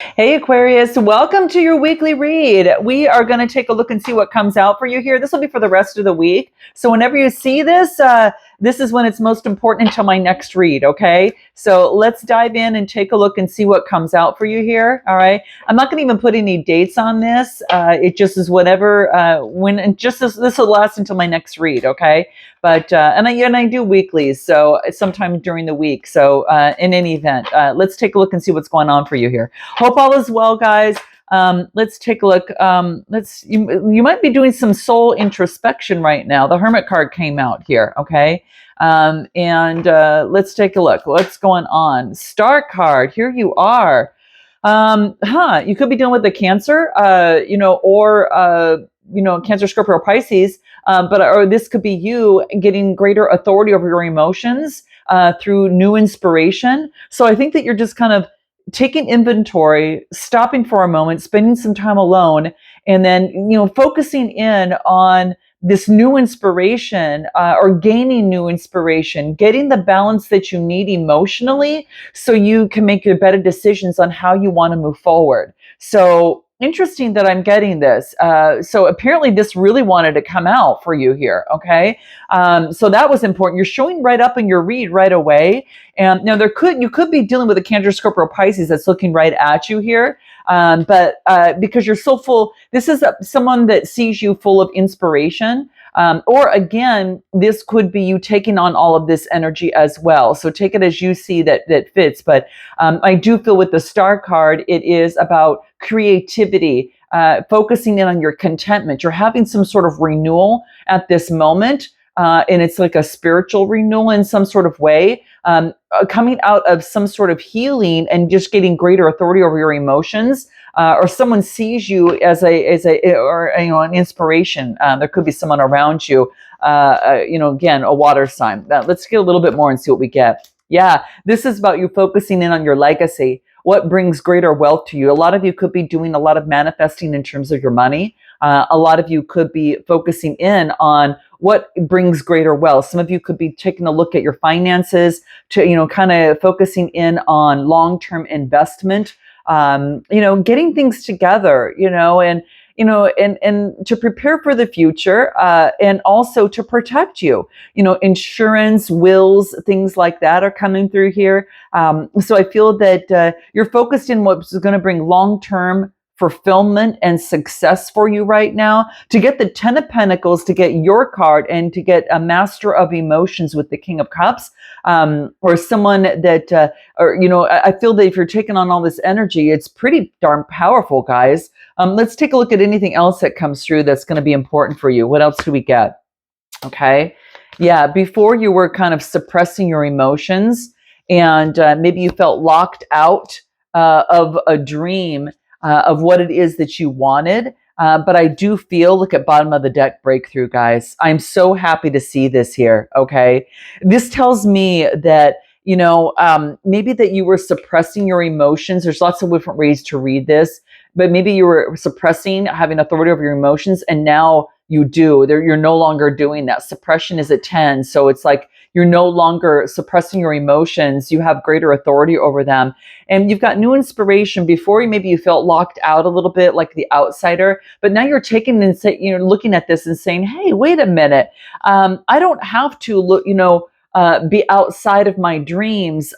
Hey Aquarius, welcome to your weekly read. We are going to take a look and see what comes out for you here. This will be for the rest of the week. So whenever you see this, this is when it's most important until my next read, okay? So let's dive in and take a look and see what comes out for you here, all right? I'm not going to even put any dates on this. It just is whatever, this will last until my next read, okay? But and I do weeklies, so sometime during the week. So in any event, let's take a look and see what's going on for you here. Hope all is well, guys. Let's take a look. You might be doing some soul introspection right now. The Hermit card came out here, okay? And let's take a look. What's going on? Star card. Here you are. You could be dealing with the Cancer, or Cancer, Scorpio, or Pisces. Or this could be you getting greater authority over your emotions through new inspiration. So I think that you're just kind of taking inventory, stopping for a moment, spending some time alone, and then focusing in on this new inspiration or gaining new inspiration, getting the balance that you need emotionally so you can make your better decisions on how you want to move forward. So interesting that I'm getting this. So apparently this really wanted to come out for you here. Okay. So that was important. You're showing right up in your read right away. And now you could be dealing with a Cancer, Scorpio, or Pisces that's looking right at you here. But because you're so full, this is someone that sees you full of inspiration. Or again, this could be you taking on all of this energy as well. So take it as you see that fits. But I do feel with the Star card, it is about creativity, focusing in on your contentment. You're having some sort of renewal at this moment. And it's like a spiritual renewal in some sort of way, coming out of some sort of healing and just getting greater authority over your emotions. Or someone sees you as an inspiration. There could be someone around you. Again, a water sign. Let's get a little bit more and see what we get. Yeah, this is about you focusing in on your legacy. What brings greater wealth to you? A lot of you could be doing a lot of manifesting in terms of your money. A lot of you could be focusing in on what brings greater wealth. Some of you could be taking a look at your finances to, kind of focusing in on long-term investment, getting things together, and to prepare for the future, and also to protect you. Insurance, wills, things like that are coming through here. So I feel that you're focused in what's going to bring long-term fulfillment and success for you right now. To get the Ten of Pentacles, to get your card, and to get a Master of Emotions with the King of Cups, or someone that, I feel that if you're taking on all this energy, it's pretty darn powerful, guys. Let's take a look at anything else that comes through that's going to be important for you. What else do we get? Okay. Yeah. Before you were kind of suppressing your emotions, and maybe you felt locked out of a dream of what it is that you wanted. But I do feel, look at bottom of the deck, breakthrough, guys. I'm so happy to see this here. Okay. This tells me that, maybe that you were suppressing your emotions. There's lots of different ways to read this, but maybe you were suppressing, having authority over your emotions, and now you do. You're no longer doing that. Suppression is a 10. So it's like you're no longer suppressing your emotions. You have greater authority over them. And you've got new inspiration. Before, maybe you felt locked out a little bit, like the outsider, but now you're taking and looking at this and saying, hey, wait a minute. I don't have to look, be outside of my dreams.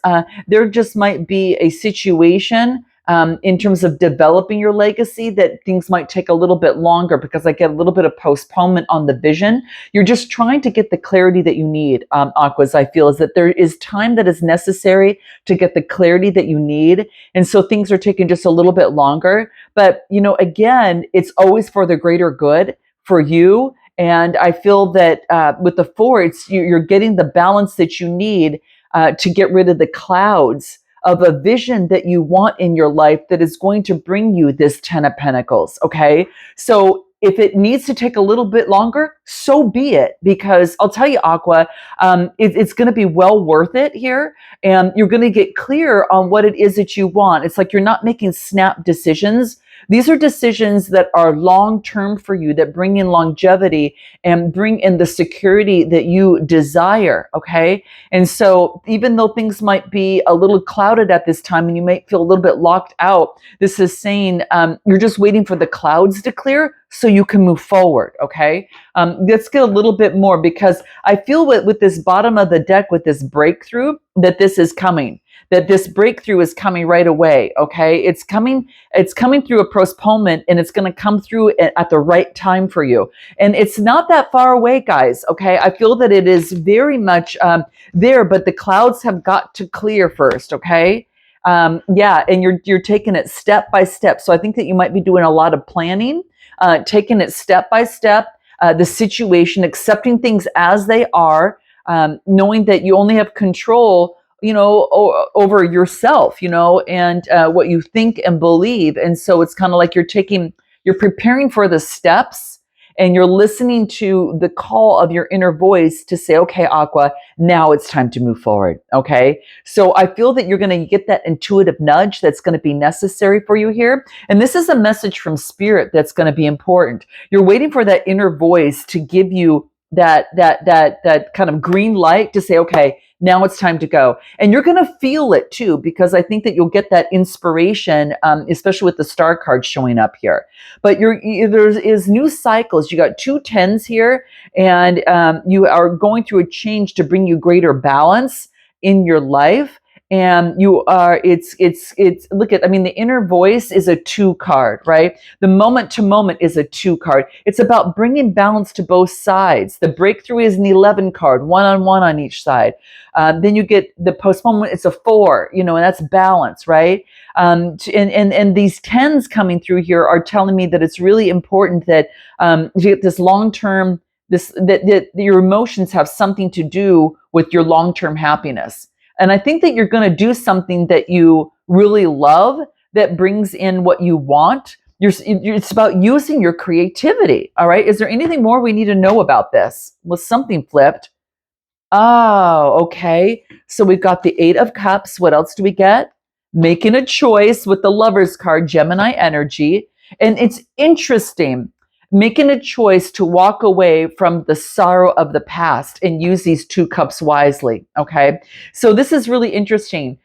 There just might be a situation in terms of developing your legacy that things might take a little bit longer, because I get a little bit of postponement on the vision. You're just trying to get the clarity that you need, Aquas. I feel is that there is time that is necessary to get the clarity that you need. And so things are taking just a little bit longer. But, again, it's always for the greater good for you. And I feel that with the Four, you're getting the balance that you need to get rid of the clouds of a vision that you want in your life that is going to bring you this Ten of Pentacles. Okay. So if it needs to take a little bit longer, so be it. Because I'll tell you, Aqua, it's going to be well worth it here. And you're going to get clear on what it is that you want. It's like you're not making snap decisions. These are decisions that are long term for you, that bring in longevity and bring in the security that you desire. Okay. And so, even though things might be a little clouded at this time and you might feel a little bit locked out, this is saying you're just waiting for the clouds to clear so you can move forward. Okay. Let's get a little bit more, because I feel with this bottom of the deck, with this breakthrough, that this is coming. That this breakthrough is coming right away. Okay, it's coming through a postponement, and it's going to come through at the right time for you. And it's not that far away, guys. Okay, I feel that it is very much there, but the clouds have got to clear first. Okay. Yeah, and you're taking it step by step. So I think that you might be doing a lot of planning, taking it step by step, the situation, accepting things as they are, knowing that you only have control, over yourself, and what you think and believe. And so it's kind of like you're preparing for the steps, and you're listening to the call of your inner voice to say, okay, Aqua, now it's time to move forward. Okay. So I feel that you're going to get that intuitive nudge that's going to be necessary for you here. And this is a message from spirit that's going to be important. You're waiting for that inner voice to give you that kind of green light to say, okay, now it's time to go. And you're going to feel it too, because I think that you'll get that inspiration, especially with the star card showing up here. But there is new cycles. You got 2 10s here, and you are going through a change to bring you greater balance in your life. And you are, look at, I mean, the inner voice is a 2 card, right? The moment to moment is a 2 card. It's about bringing balance to both sides. The breakthrough is an 11 card, one-on-one on each side. Then you get the postponement, it's a 4, and that's balance, right? And these 10s coming through here are telling me that it's really important that you get this long-term, that your emotions have something to do with your long-term happiness. And I think that you're going to do something that you really love, that brings in what you want. It's about using your creativity. All right. Is there anything more we need to know about this? Was something flipped? Oh, okay. So we've got the 8 of Cups. What else do we get? Making a choice with the Lover's card, Gemini energy. And it's interesting. Making a choice to walk away from the sorrow of the past and use these 2 cups wisely. Okay. So this is really interesting.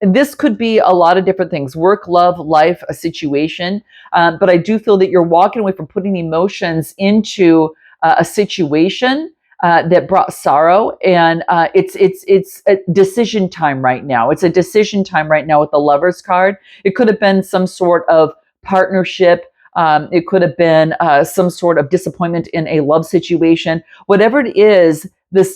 This could be a lot of different things: work, love, life, a situation. But I do feel that you're walking away from putting emotions into a situation that brought sorrow, and it's a decision time right now. It's a decision time right now with the Lover's card. It could have been some sort of partnership. It could have been some sort of disappointment in a love situation. Whatever it is,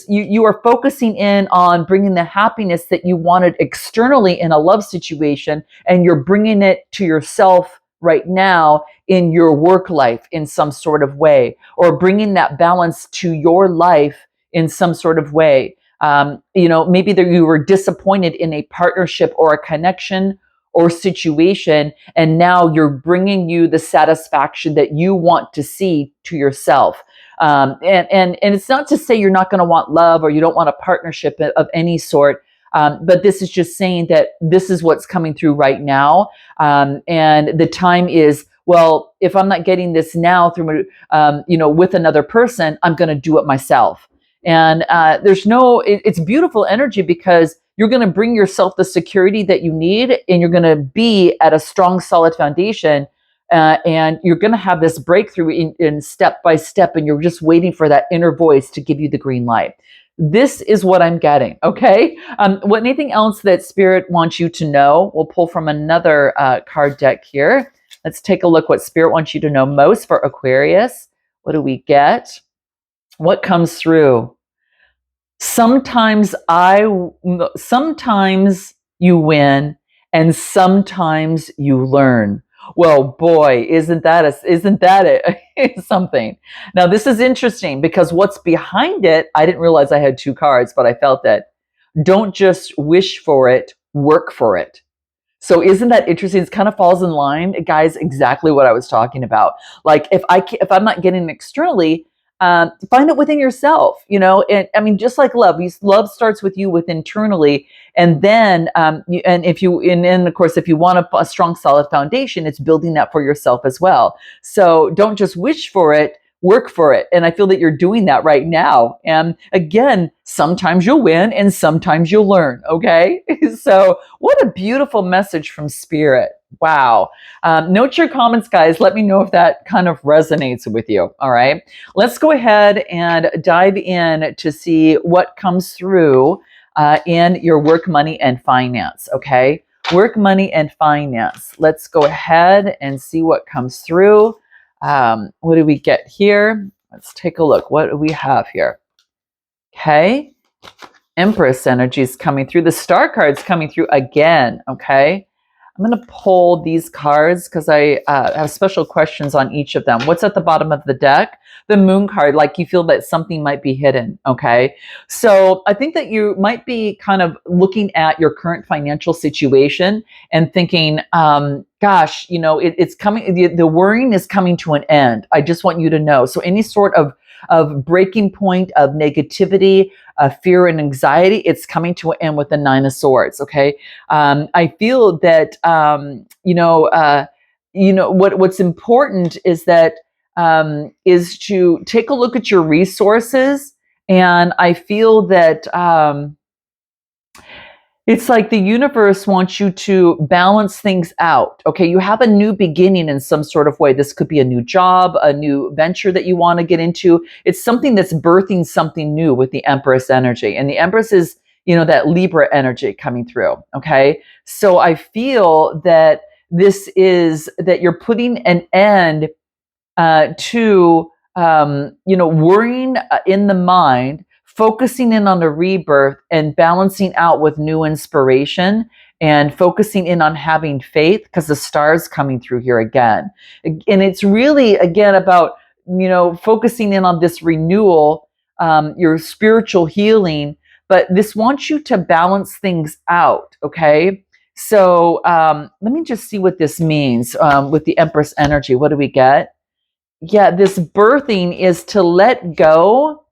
you are focusing in on bringing the happiness that you wanted externally in a love situation, and you're bringing it to yourself right now in your work life in some sort of way, or bringing that balance to your life in some sort of way. Maybe that you were disappointed in a partnership or a connection or situation, and now you're bringing you the satisfaction that you want to see to yourself. And it's not to say you're not going to want love or you don't want a partnership of any sort, but this is just saying that this is what's coming through right now. And the time is, well, if I'm not getting this now through, with another person, I'm going to do it myself. And it's beautiful energy, because you're going to bring yourself the security that you need, and you're going to be at a strong, solid foundation. And you're going to have this breakthrough in step by step, and you're just waiting for that inner voice to give you the green light. This is what I'm getting. Okay. Anything else that Spirit wants you to know? We'll pull from another card deck here. Let's take a look what Spirit wants you to know most for Aquarius. What do we get? What comes through? Sometimes you win, and sometimes you learn. Well, boy, isn't that something? Now, this is interesting, because what's behind it, I didn't realize I had 2 cards, but I felt it. Don't just wish for it, work for it. So isn't that interesting? It kind of falls in line, guys, exactly what I was talking about. Like if I'm not getting it externally, find it within yourself, and I mean, just like love, love starts with you with internally. And then, and of course, if you want a strong, solid foundation, it's building that for yourself as well. So don't just wish for it, work for it. And I feel that you're doing that right now. And again, sometimes you'll win and sometimes you'll learn. Okay. So what a beautiful message from Spirit. Wow. Note your comments, guys. Let me know if that kind of resonates with you. All right. Let's go ahead and dive in to see what comes through in your work, money, and finance. Okay. Work, money, and finance. Let's go ahead and see what comes through. What do we get here? Let's take a look. What do we have here? Okay. Empress energy is coming through. The star card's coming through again. Okay. I'm going to pull these cards because I have special questions on each of them. What's at the bottom of the deck? The moon card, like you feel that something might be hidden. Okay. So I think that you might be kind of looking at your current financial situation and thinking, gosh, it's coming, the worrying is coming to an end. I just want you to know. So any sort of breaking point of negativity, fear and anxiety, it's coming to an end with the Nine of Swords. Okay. I feel that, what's important is that, is to take a look at your resources. And I feel that, it's like the universe wants you to balance things out. Okay, you have a new beginning in some sort of way. This could be a new job, a new venture that you want to get into. It's something that's birthing something new with the Empress energy. And the Empress is, that Libra energy coming through. Okay, so I feel that this is that you're putting an end to, worrying in the mind, focusing in on the rebirth and balancing out with new inspiration and focusing in on having faith because the star's coming through here again. And it's really, again, about, focusing in on this renewal, your spiritual healing, but this wants you to balance things out, okay? So let me just see what this means with the Empress energy. What do we get? Yeah, this birthing is to let go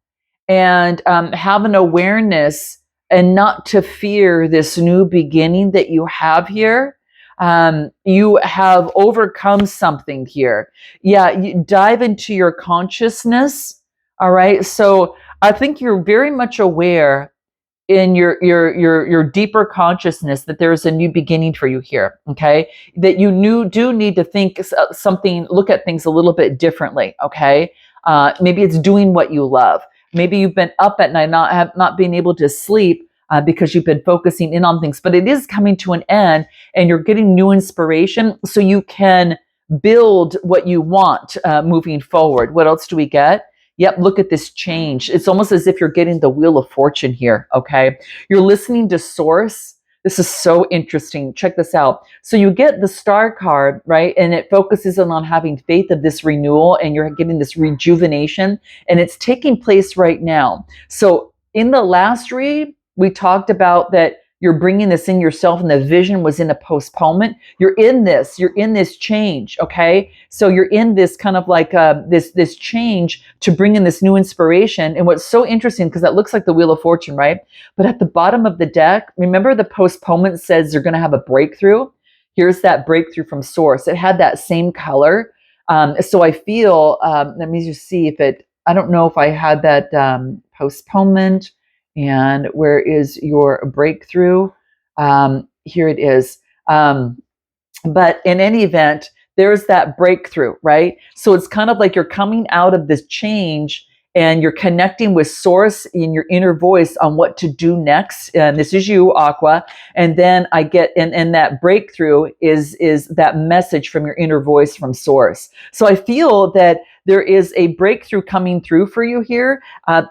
and have an awareness and not to fear this new beginning that you have here. You have overcome something here. Yeah, you dive into your consciousness. All right. So I think you're very much aware in your deeper consciousness that there is a new beginning for you here. Okay, that you do need to think something, look at things a little bit differently. Okay, maybe it's doing what you love. Maybe you've been up at night not being able to sleep because you've been focusing in on things, but it is coming to an end and you're getting new inspiration so you can build what you want moving forward. What else do we get? Yep, look at this change. It's almost as if you're getting the Wheel of Fortune here, okay? You're listening to Source. This is so interesting. Check this out. So you get the Star card, right? And it focuses on having faith of this renewal, and you're getting this rejuvenation, and it's taking place right now. So in the last read, we talked about that you're bringing this in yourself, and the vision was in a postponement. You're in this change, okay? So you're in this kind of like this change to bring in this new inspiration. And what's so interesting, because that looks like the Wheel of Fortune, right? But at the bottom of the deck, remember the postponement says you're going to have a breakthrough. Here's that breakthrough from Source. It had that same color. So I feel, let me just see if I don't know if I had that postponement. And where is your breakthrough? Here it is. But in any event, there's that breakthrough, right? So it's kind of like you're coming out of this change and you're connecting with Source in your inner voice on what to do next. And this is you, Aqua. And then I get, and that breakthrough is that message from your inner voice from Source. So I feel that there is a breakthrough coming through for you here.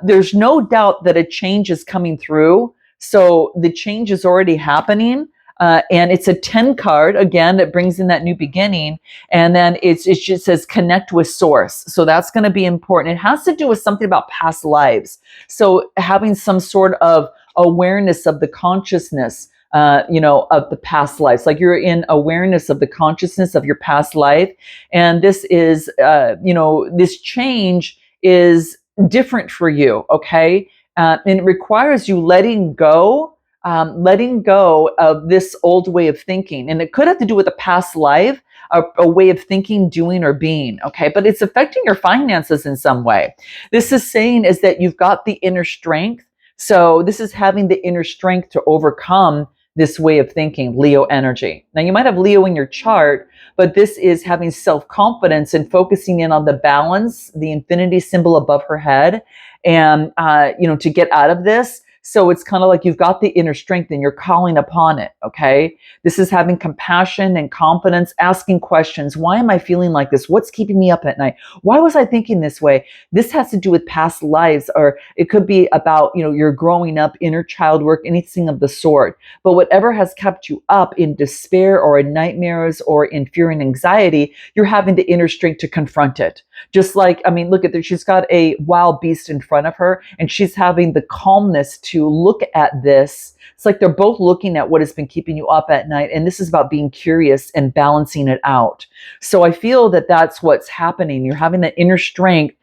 There's no doubt that a change is coming through. So the change is already happening. And it's a 10 card, again, that brings in that new beginning. And then it just says connect with Source. So that's going to be important. It has to do with something about past lives. So having some sort of awareness of the consciousness, of the past lives, like you're in awareness of the consciousness of your past life. And this is, this change is different for you, okay? And it requires you letting go of this old way of thinking. And it could have to do with a past life, a way of thinking, doing, or being, okay? But it's affecting your finances in some way. This is saying is that you've got the inner strength. So this is having the inner strength to overcome this way of thinking, Leo energy. Now you might have Leo in your chart, but this is having self-confidence and focusing in on the balance, the infinity symbol above her head, and to get out of this. So it's kind of like you've got the inner strength and you're calling upon it, okay? This is having compassion and confidence, asking questions. Why am I feeling like this? What's keeping me up at night? Why was I thinking this way? This has to do with past lives, or it could be about, your growing up, inner child work, anything of the sort. But whatever has kept you up in despair or in nightmares or in fear and anxiety, you're having the inner strength to confront it. Just like, look at this. She's got a wild beast in front of her and she's having the calmness to look at this. It's like they're both looking at what has been keeping you up at night. And this is about being curious and balancing it out. So I feel that that's what's happening. You're having that inner strength.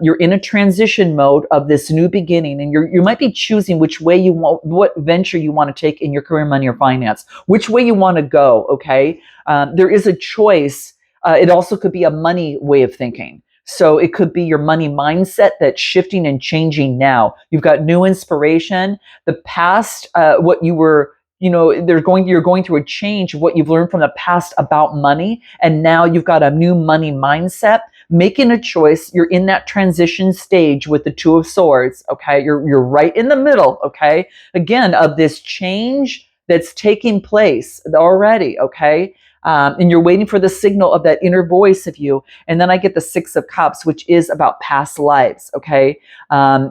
You're in a transition mode of this new beginning, and you might be choosing which way you want, what venture you want to take in your career, money, or finance, which way you want to go. Okay. There is a choice. It also could be a money way of thinking. So it could be your money mindset that's shifting and changing now. You've got new inspiration. The past, what you were, you're going through a change of what you've learned from the past about money. And now you've got a new money mindset, making a choice. You're in that transition stage with the Two of Swords. Okay. You're right in the middle. Okay. Again, of this change that's taking place already. Okay. And you're waiting for the signal of that inner voice of you. And then I get the Six of Cups, which is about past lives, okay?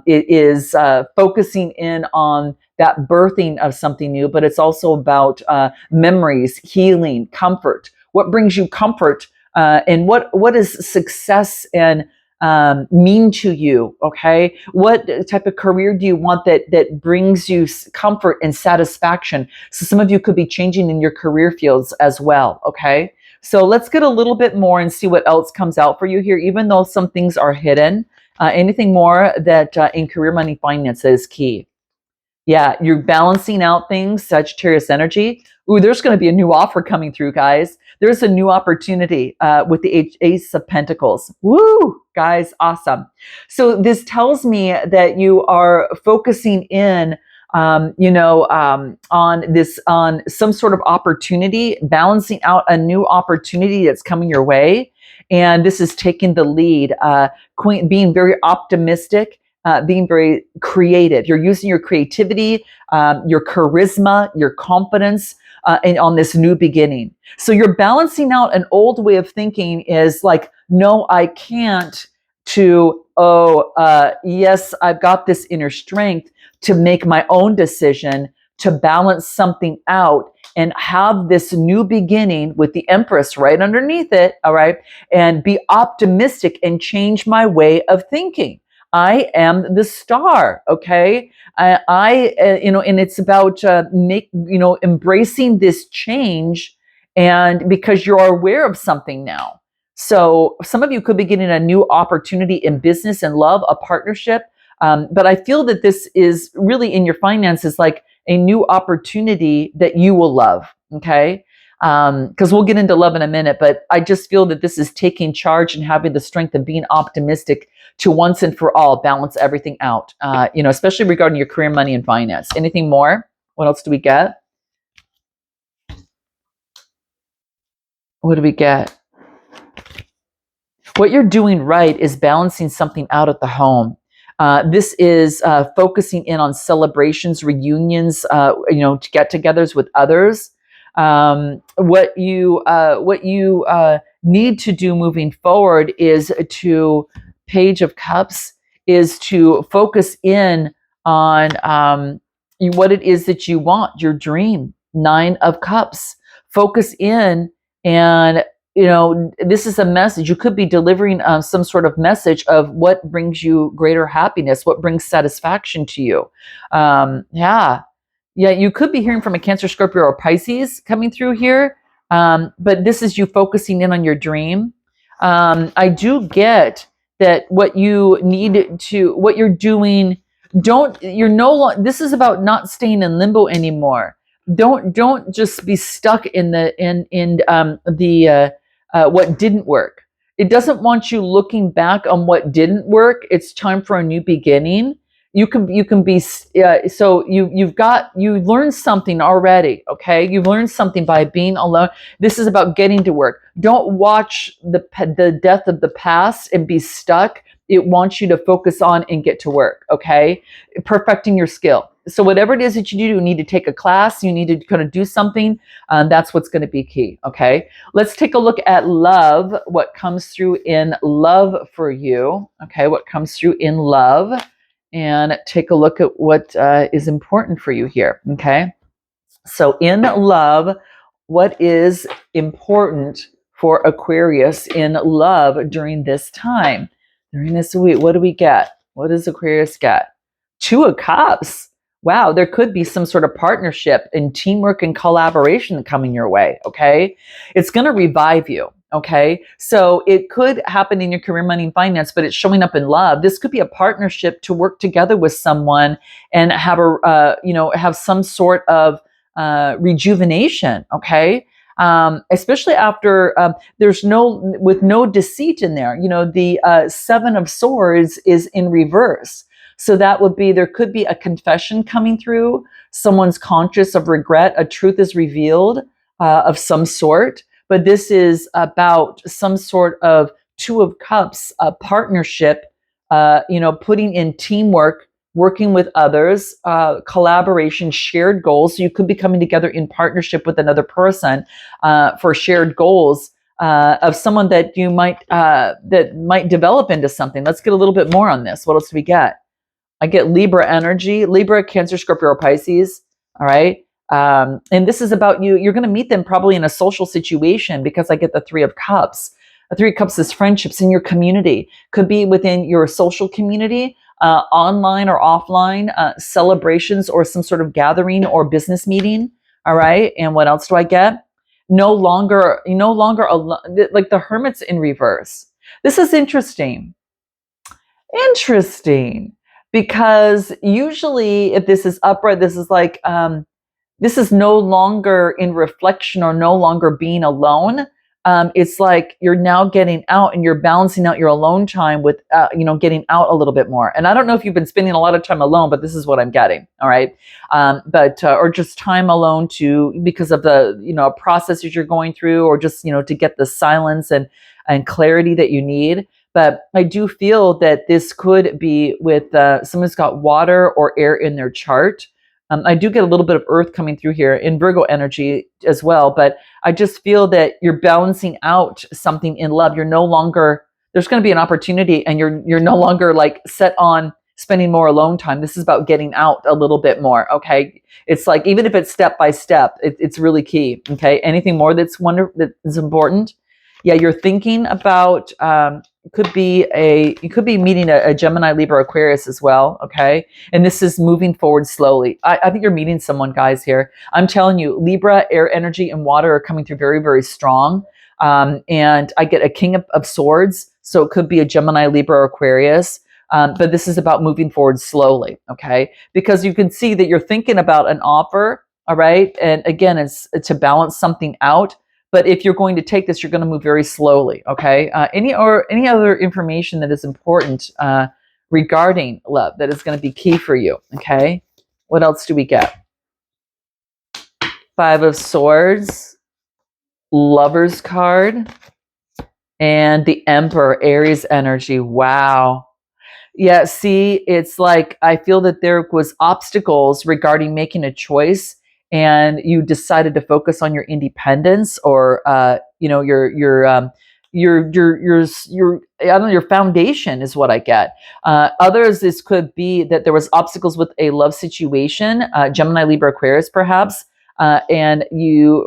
It is focusing in on that birthing of something new, but it's also about memories, healing, comfort. What brings you comfort, and what is success and mean to you, okay? What type of career do you want that brings you comfort and satisfaction? So some of you could be changing in your career fields as well, okay? So let's get a little bit more and see what else comes out for you here, even though some things are hidden. Anything more that in career, money, finance is key. Yeah, you're balancing out things, Sagittarius energy. Ooh, there's going to be a new offer coming through, guys. There's a new opportunity with the Ace of Pentacles. Woo, guys, awesome. So this tells me that you are focusing in, on some sort of opportunity, balancing out a new opportunity that's coming your way. And this is taking the lead, being very optimistic, being very creative. You're using your creativity, your charisma, your confidence, and on this new beginning. So you're balancing out an old way of thinking is like, no, I can't, to, yes, I've got this inner strength to make my own decision, to balance something out and have this new beginning with the Empress right underneath it, all right, and be optimistic and change my way of thinking. I am the star, okay? And it's about embracing this change, and because you're aware of something now. So some of you could be getting a new opportunity in business and love, a partnership. But I feel that this is really in your finances, like a new opportunity that you will love, okay? Because we'll get into love in a minute, but I just feel that this is taking charge and having the strength of being optimistic to once and for all balance everything out, especially regarding your career, money, and finance. Anything more? What else do we get? What do we get? What you're doing right is balancing something out at the home. This is focusing in on celebrations, reunions, get-togethers with others. What you need to do moving forward is to Page of Cups is to focus in on what it is that you want, your dream. Nine of Cups. Focus in, and this is a message. You could be delivering some sort of message of what brings you greater happiness, what brings satisfaction to you. Yeah, you could be hearing from a Cancer, Scorpio, or Pisces coming through here. But this is you focusing in on your dream. I do get that what you're doing, you're no longer, this is about not staying in limbo anymore. Don't just be stuck in the what didn't work. It doesn't want you looking back on what didn't work. It's time for a new beginning. You can be so you learned something already. Okay, you've learned something by being alone. This is about getting to work. Don't watch the death of the past and be stuck. It wants you to focus on and get to work. Okay, perfecting your skill. So whatever it is that you do, you need to take a class. You need to kind of do something. That's what's going to be key. Okay, let's take a look at love. What comes through in love for you? Okay, what comes through in love? And take a look at what is important for you here. Okay, so in love, what is important for Aquarius in love during this time, during this week? What do we get? What does Aquarius get? Two of Cups. Wow, there could be some sort of partnership and teamwork and collaboration coming your way. Okay, it's going to revive you. Okay, so it could happen in your career, money, and finance, but it's showing up in love. This could be a partnership to work together with someone and have have some sort of rejuvenation. Okay, especially after there's no deceit in there. The Seven of Swords is in reverse. So that would be, there could be a confession coming through. Someone's conscious of regret. A truth is revealed of some sort. But this is about some sort of Two of Cups, a partnership, putting in teamwork, working with others, collaboration, shared goals. So you could be coming together in partnership with another person for shared goals of someone that you might develop into something. Let's get a little bit more on this. What else do we get? I get Libra energy, Libra, Cancer, Scorpio, or Pisces. All right. And this is about you. You're going to meet them probably in a social situation, because I get the Three of Cups. The Three of Cups is friendships in your community. Could be within your social community, online or offline, celebrations or some sort of gathering or business meeting. All right. And what else do I get? No longer alone, like the Hermit's in reverse. This is interesting. Interesting. Because usually if this is upright, this is like, this is no longer in reflection or no longer being alone. It's like you're now getting out and you're balancing out your alone time with, getting out a little bit more. And I don't know if you've been spending a lot of time alone, but this is what I'm getting. All right. Or just time alone because of the, processes you're going through, or just, to get the silence and clarity that you need. But I do feel that this could be with someone's got water or air in their chart. I do get a little bit of earth coming through here in Virgo energy as well, but I just feel that you're balancing out something in love. You're no longer, there's going to be an opportunity, and you're no longer like set on spending more alone time. This is about getting out a little bit more. Okay. It's like, even if it's step by step, it's really key. Okay. Anything more that is important? Yeah. You're thinking about, you could be meeting a Gemini, Libra, Aquarius as well. Okay. And this is moving forward slowly. I think you're meeting someone, guys, here. I'm telling you, Libra, air energy, and water are coming through very, very strong. And I get a King of Swords. So it could be a Gemini, Libra, or Aquarius. But this is about moving forward slowly. Okay. Because you can see that you're thinking about an offer. All right. And again, it's to balance something out. But if you're going to take this, you're going to move very slowly. Okay. Any other information that is important regarding love that is going to be key for you? Okay. What else do we get? Five of Swords, Lover's card, and the Emperor, Aries energy. Wow. Yeah. See, it's like I feel that there was obstacles regarding making a choice, and you decided to focus on your independence, or your I don't know, your foundation is what I get. Others, this could be that there was obstacles with a love situation, Gemini, Libra, Aquarius, perhaps, and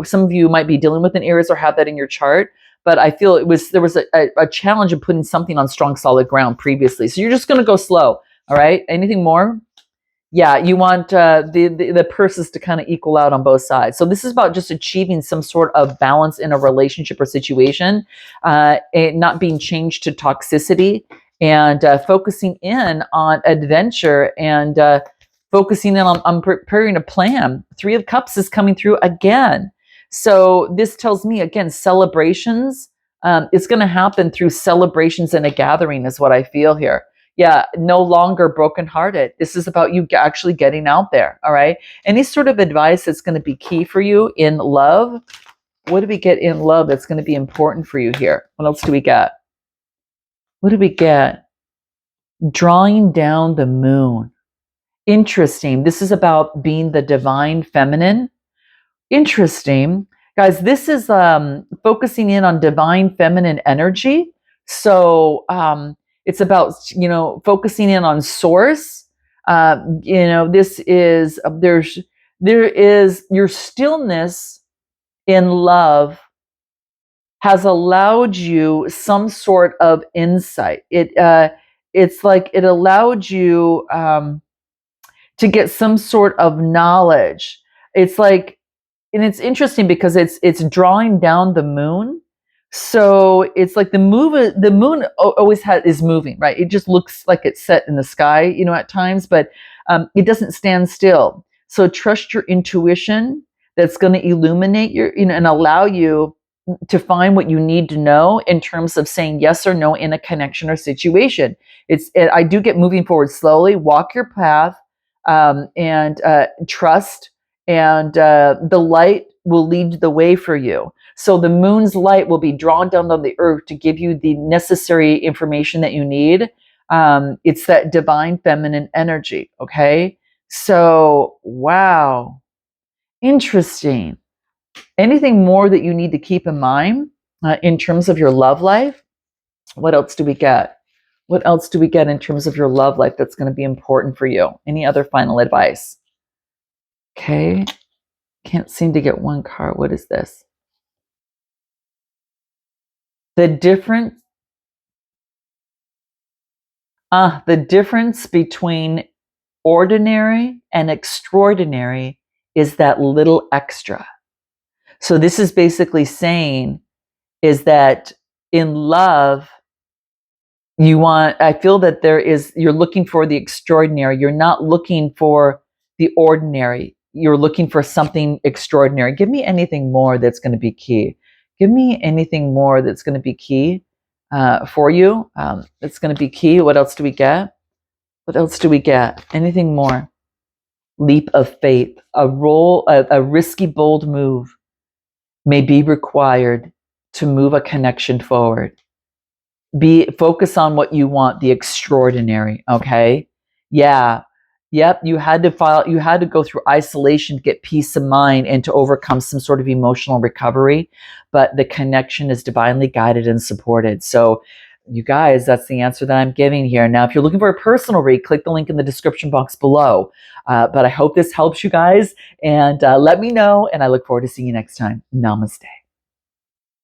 some of you might be dealing with an Aries or have that in your chart. But I feel there was a challenge of putting something on strong, solid ground previously. So you're just going to go slow. All right. Anything more? Yeah, you want the purses to kind of equal out on both sides. So this is about just achieving some sort of balance in a relationship or situation, not being changed to toxicity, and focusing in on adventure and focusing in on preparing a plan. Three of Cups is coming through again. So this tells me, again, celebrations. It's going to happen through celebrations and a gathering is what I feel here. Yeah, no longer brokenhearted. This is about you actually getting out there. All right. Any sort of advice that's going to be key for you in love. What do we get in love that's going to be important for you here? What else do we get? What do we get? Drawing down the moon. Interesting. This is about being the divine feminine. Interesting. Guys, this is focusing in on divine feminine energy. So it's about, focusing in on source. This is, there is your stillness in love has allowed you some sort of insight. It's like it allowed you to get some sort of knowledge. It's like, and it's interesting because it's drawing down the moon. So it's like the moon always is moving, right? It just looks like it's set in the sky, at times, but it doesn't stand still. So trust your intuition that's going to illuminate and allow you to find what you need to know in terms of saying yes or no in a connection or situation. I do get moving forward slowly. Walk your path, and trust, and the light will lead the way for you. So the moon's light will be drawn down on the earth to give you the necessary information that you need. It's that divine feminine energy. Okay. So, wow. Interesting. Anything more that you need to keep in mind in terms of your love life? What else do we get? What else do we get in terms of your love life that's going to be important for you? Any other final advice? Okay. Can't seem to get one card. What is this? The difference between ordinary and extraordinary is that little extra. So this is basically saying is that in love, I feel that you're looking for the extraordinary. You're not looking for the ordinary. You're looking for something extraordinary. Give me anything more that's going to be key. Give me anything more that's going to be key for you. That's going to be key. What else do we get? What else do we get? Anything more? Leap of faith. A risky, bold move may be required to move a connection forward. Focus on what you want, the extraordinary. Okay. Yeah. Yep. You had to go through isolation to get peace of mind and to overcome some sort of emotional recovery, but the connection is divinely guided and supported. So you guys, that's the answer that I'm giving here. Now, if you're looking for a personal read, click the link in the description box below. But I hope this helps you guys, and let me know, and I look forward to seeing you next time. Namaste.